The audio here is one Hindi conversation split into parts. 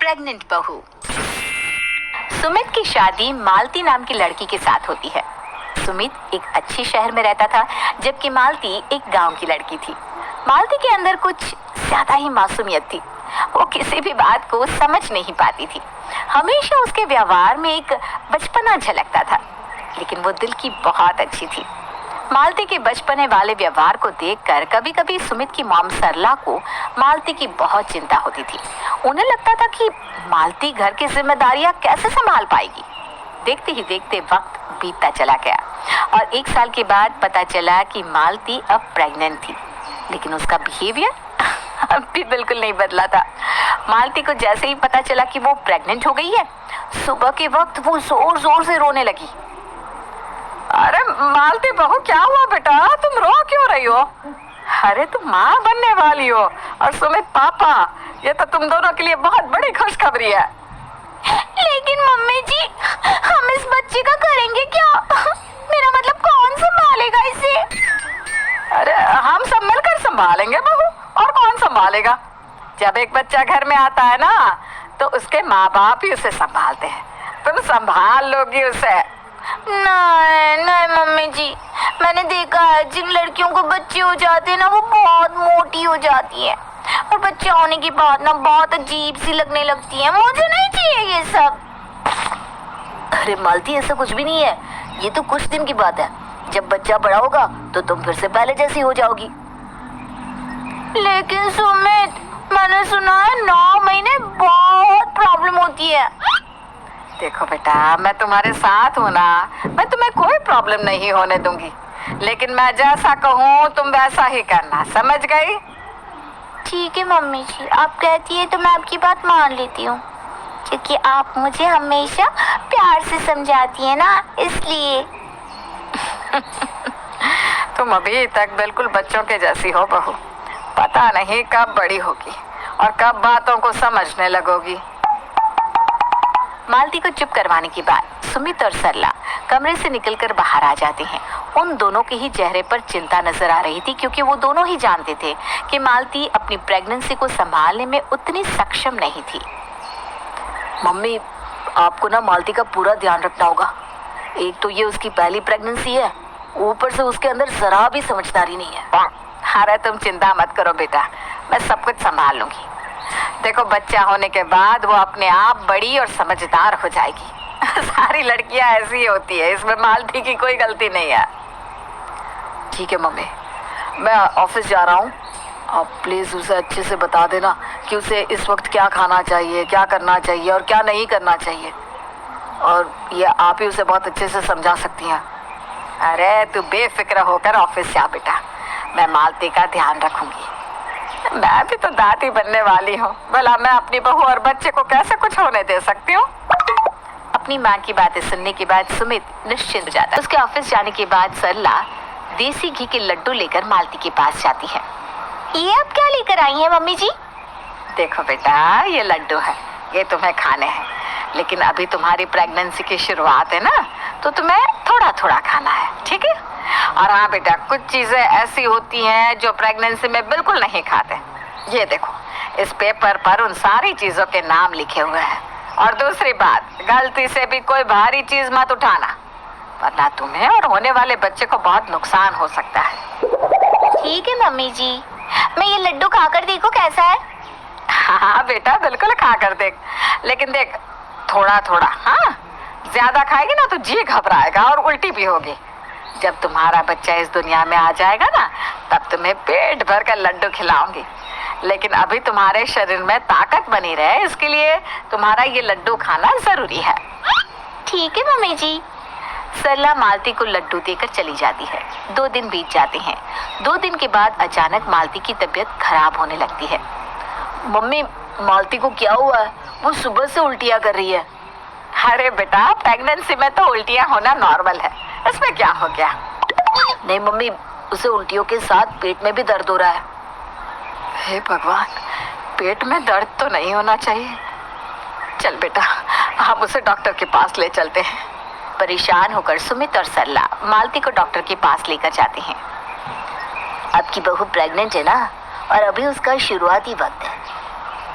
प्रेग्नेंट बहू। सुमित की शादी मालती नाम की लड़की के साथ होती है। सुमित एक अच्छे शहर में रहता था, जबकि मालती एक गांव की लड़की थी। मालती के अंदर कुछ ज्यादा ही मासूमियत थी। वो किसी भी बात को समझ नहीं पाती थी। हमेशा उसके व्यवहार में एक बचपना झलकता था, लेकिन वो दिल की बहुत अच्छी थी। मालती के बचपने वाले व्यवहार को देखकर कभी कभी सुमित की मॉम सरला को मालती की बहुत चिंता होती थी। उन्हें लगता था कि मालती घर की जिम्मेदारियां कैसे संभाल पाएगी। देखते ही देखते वक्त बीतता चला गया और 1 साल के बाद पता चला कि मालती अब प्रेग्नेंट थी, लेकिन उसका बिहेवियर अब भी बिल्कुल नहीं बदला था। मालती को जैसे ही पता चला कि वो प्रेग्नेंट हो गई है, सुबह के वक्त वो जोर जोर से रोने लगी। अरे मालती बहू, क्या हुआ बेटा, तुम रो क्यों रही हो? अरे तुम माँ बनने वाली हो और सुमित पापा, ये तो तुम दोनों के लिए बहुत बड़ी खुशखबरी है। लेकिन मम्मी जी, हम इस बच्चे का करेंगे क्या? मेरा मतलब कौन संभालेगा इसे? अरे हम सब मिलकर संभालेंगे बहू, और कौन संभालेगा? जब एक बच्चा घर में आता है ना, तो उसके माँ बाप ही उसे संभालते हैं। तुम संभाल लोगी उसे। नहीं नहीं मम्मी जी, मैंने देखा है जिन लड़कियों को बच्चे हो जाते हैं ना, वो बहुत मोटी हो जाती है और बच्चे होने के बाद ना बहुत अजीब सी लगने लगती है। मुझे नहीं चाहिए ये सब। अरे मालती, ऐसा कुछ भी नहीं है। ये तो कुछ दिन की बात है। जब बच्चा बड़ा होगा तो तुम फिर से पहले जैसी हो जाओगी। लेकिन सुमित, मैंने सुना है 9 महीने बहुत प्रॉब्लम होती है। देखो बेटा, मैं तुम्हारे साथ हूँ ना, मैं तुम्हें कोई प्रॉब्लम नहीं होने दूंगी, लेकिन मैं जैसा कहूँ तुम वैसा ही करना, समझ गई? ठीक है मम्मी जी, आप कहती है तो मैं आपकी बात मान लेती हूँ, क्योंकि आप मुझे हमेशा प्यार से समझाती है ना, इसलिए। तुम अभी तक बिल्कुल बच्चों के जैसी हो बहू। पता नहीं कब बड़ी होगी और कब बातों को समझने लगोगी। मालती को चुप करवाने के बाद सुमित और सरला कमरे से निकलकर बाहर आ जाते हैं। उन दोनों के ही चेहरे पर चिंता नजर आ रही थी, क्योंकि वो दोनों ही जानते थे कि मालती अपनी प्रेगनेंसी को संभालने में उतनी सक्षम नहीं थी। मम्मी, आपको ना मालती का पूरा ध्यान रखना होगा। एक तो ये उसकी पहली प्रेगनेंसी है, ऊपर से उसके अंदर जरा भी समझदारी नहीं है। अरे तुम चिंता मत करो बेटा, मैं सब कुछ संभाल लूंगी। देखो, बच्चा होने के बाद वो अपने आप बड़ी और समझदार हो जाएगी। सारी लड़कियां ऐसी ही होती है, इसमें मालती की कोई गलती नहीं है। ठीक है मम्मी, मैं ऑफिस जा रहा हूँ। आप प्लीज उसे अच्छे से बता देना कि उसे इस वक्त क्या खाना चाहिए, क्या करना चाहिए और क्या नहीं करना चाहिए। और ये आप ही उसे बहुत अच्छे से समझा सकती हैं। अरे तू बेफिक्र होकर ऑफिस जा बेटा, मैं मालती का ध्यान रखूंगी। मैं भी तो दादी बनने वाली हूँ, भला मैं अपनी बहू और बच्चे को कैसे कुछ होने दे सकती हूँ? अपनी माँ की बातें सुनने के बाद सुमित निश्चिंत हो जाता है। उसके ऑफिस जाने के बाद सरला देसी घी के लड्डू लेकर मालती के पास जाती है। ये आप क्या लेकर आई हैं मम्मी जी? देखो बेटा, ये लड्डू है, ये तुम्हें खाने हैं, लेकिन अभी तुम्हारी प्रेगनेंसी की शुरुआत है ना, तो तुम्हें थोड़ा थोड़ा खाना है, ठीक है? और हाँ बेटा, कुछ चीजें ऐसी होती हैं जो प्रेगनेंसी में बिल्कुल नहीं खाते। ये देखो, इस पेपर पर उन सारी चीजों के नाम लिखे हुए हैं। और दूसरी बात, गलती से भी कोई भारी चीज मत उठाना, वरना तुम्हें और होने वाले बच्चे को बहुत नुकसान हो सकता है। ठीक है मम्मी जी, मैं ये लड्डू खाकर देखो कैसा है। हाँ बेटा, बिल्कुल खा कर देख, लेकिन देख थोड़ा थोड़ा। हाँ, ज्यादा खाएगी ना तो जी घबराएगा और उल्टी भी होगी। जब तुम्हारा बच्चा इस दुनिया में आ जाएगा ना, तब तुम्हें पेट भर कर लड्डू खिलाऊंगी, लेकिन अभी तुम्हारे शरीर में ताकत बनी रहे, इसके लिए तुम्हारा ये लड्डू खाना जरूरी है। ठीक है मम्मी जी। सरला मालती को लड्डू देकर चली जाती है। 2 दिन बीत जाते हैं। 2 दिन के बाद अचानक मालती की तबीयत खराब होने लगती है। मम्मी, मालती को क्या हुआ है? वो सुबह से उल्टियाँ कर रही है। अरे बेटा, प्रेगनेंसी में तो उल्टियाँ होना नॉर्मल है, इसमें क्या हो गया? नहीं मम्मी, उसे उल्टियों के साथ पेट में भी दर्द हो रहा है। हे भगवान, पेट में दर्द तो नहीं होना चाहिए। चल बेटा, हम उसे डॉक्टर के पास ले चलते हैं। परेशान होकर सुमित और सरला मालती को डॉक्टर के पास लेकर जाते हैं। आपकी बहू प्रेग्नेंट है ना, और अभी उसका शुरुआती वक्त है।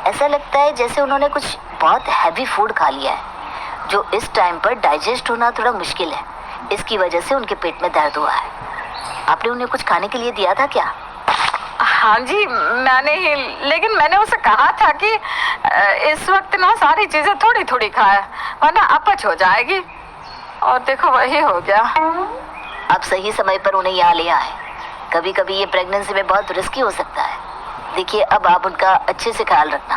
ऐसा लगता है जैसे उन्होंने कुछ बहुत हैवी फूड खा लिया है, जो इस टाइम पर डाइजेस्ट होना थोड़ा मुश्किल है। इसकी वजह से उनके पेट में दर्द हुआ है। आपने उन्हें कुछ खाने के लिए दिया था क्या? हाँ जी, मैंने ही, लेकिन मैंने उसे कहा था कि इस वक्त ना सारी चीजें थोड़ी थोड़ी खाए, वरना अपच हो जाएगी। और देखो वही हो गया। आप सही समय पर उन्हें यहाँ ले आए। कभी कभी ये प्रेगनेंसी में बहुत रिस्की हो सकता है। देखिए, अब आप उनका अच्छे से ख्याल रखना।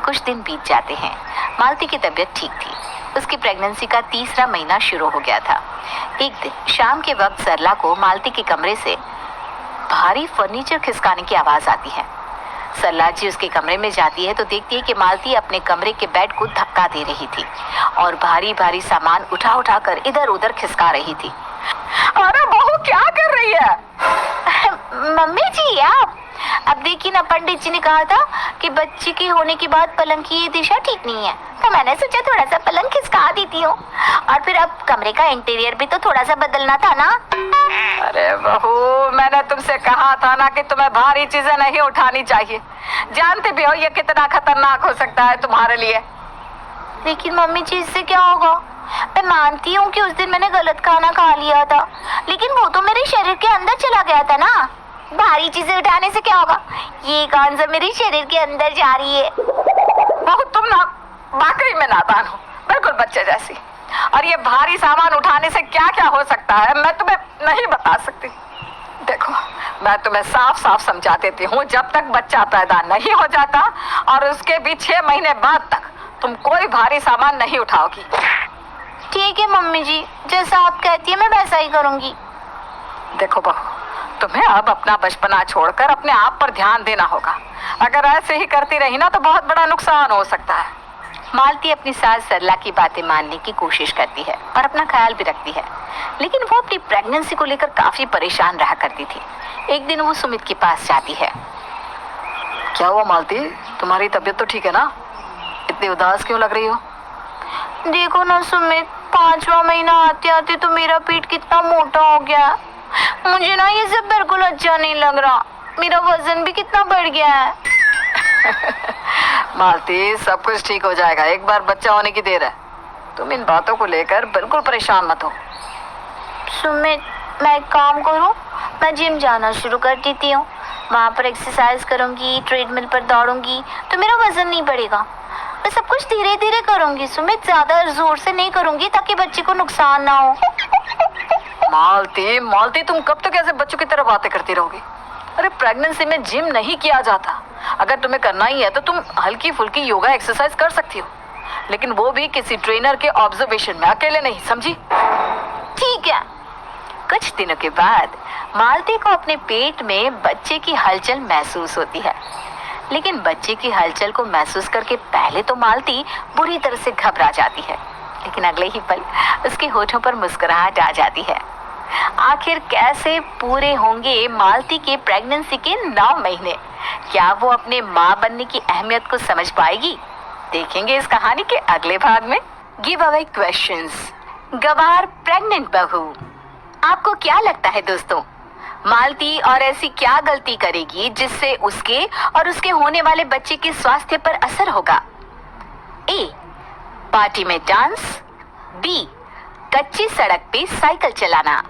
कुछ दिन बीत जाते हैं। मालती की तबीयत ठीक थी। उसकी प्रेगनेंसी का 3रा महीना शुरू हो गया था। एक दिन शाम के वक्त सरला को मालती के कमरे से भारी फर्नीचर खिसकाने की आवाज आती है। सरला जी उसके कमरे में जाती है तो देखती है कि मालती अपने कमरे के बेड को धक्का दे रही थी और भारी भारी सामान उठा उठा कर इधर उधर खिसका रही थी। अरे बहू, क्या कर रही है? मम्मी जी, आप अब देखिए ना, पंडित जी ने कहा था कि बच्चे के होने के बाद पलंग की दिशा ठीक नहीं है, तो मैंने सोचा थोड़ा सा पलंग खिसका देती हूँ। और फिर अब कमरे का इंटीरियर भी तो थोड़ा सा बदलना था ना। अरे बहू, मैंने तुमसे कहा था ना कि तुम्हें भारी चीजें नहीं उठानी चाहिए। जानते भी हो ये कितना खतरनाक हो सकता है तुम्हारे लिए। लेकिन मम्मी जी, इससे क्या होगा? मैं मानती हूँ कि उस दिन मैंने गलत खाना खा लिया था, लेकिन वो तो मेरे शरीर के अंदर चला गया था ना। भारी चीजें उठाने से क्या होगा? ये कौन सा मेरे शरीर के अंदर जा रही है? बहू, तुम ना वाकई में नादान हो, बिल्कुल बच्चे जैसी। और ये भारी सामान उठाने से क्या क्या हो सकता है मैं तुम्हें नहीं बता सकती। देखो, मैं तुम्हें साफ साफ समझा देती हूँ, जब तक बच्चा पैदा नहीं हो जाता और उसके भी 6 महीने बाद तक तुम कोई भारी सामान नहीं उठाओगी। ठीक है मम्मी जी, जैसा आप कहती है मैं वैसा ही करूँगी। देखो बहू, तुम्हें अब अपना बचपना छोड़कर अपने आप पर ध्यान देना होगा। अगर ऐसे ही करती रही ना तो बहुत बड़ा नुकसान हो सकता है। मालती अपनी सास सरला की बातें मानने की कोशिश करती है और अपना ख्याल भी रखती है, लेकिन वो अपनी प्रेगनेंसी को लेकर काफी परेशान रहा करती थी। एक दिन वो सुमित के पास जाती है। क्या हुआ मालती, तुम्हारी तबीयत तो ठीक है ना? इतनी उदास क्यों लग रही हो? देखो ना सुमित, 5वां महीना आते आते तो मेरा पेट कितना मोटा हो गया। मुझे ना ये सब बिल्कुल अच्छा नहीं लग रहा। मेरा वजन भी कितना बढ़ गया है। मालती, सब कुछ ठीक हो जाएगा, एक बार बच्चा होने की देर है। तुम इन बातों को लेकर बिल्कुल परेशान मत हो। सुमित, मैं एक काम करूं, मैं जिम जाना शुरू कर देती हूँ। वहाँ पर एक्सरसाइज करूंगी, ट्रेडमिल पर दौड़ूंगी तो मेरा वजन नहीं बढ़ेगा। मैं सब कुछ धीरे धीरे करूंगी सुमित, ज्यादा जोर से नहीं करूंगी ताकि बच्चे को नुकसान ना हो। मालती, तुम कब तक ऐसे बच्चों की तरह बातें करती रहोगी? अरे प्रेगनेंसी में जिम नहीं किया जाता। अगर तुम्हें करना ही है तो तुम हल्की फुल्की योगा एक्सरसाइज कर सकती हो, लेकिन वो भी किसी ट्रेनर के ऑब्जर्वेशन में, अकेले नहीं, समझी? ठीक है। कुछ दिनों के बाद मालती को अपने पेट में बच्चे की हलचल महसूस होती है, लेकिन बच्चे की हलचल को महसूस करके पहले तो मालती बुरी तरह से घबरा जाती है, लेकिन अगले ही पल उसके होठों पर मुस्कुराहट आ जाती है। आखिर कैसे पूरे होंगे मालती के प्रेगनेंसी के 9 महीने? क्या वो अपने माँ बनने की अहमियत को समझ पाएगी? देखेंगे इस कहानी के अगले भाग में। Give away questions. गवार प्रेग्नेंट बहू। आपको क्या लगता है दोस्तों, मालती और ऐसी क्या गलती करेगी जिससे उसके और उसके होने वाले बच्चे के स्वास्थ्य पर असर होगा? ए, पार्टी में डांस। बी, कच्ची सड़क पे साइकिल चलाना।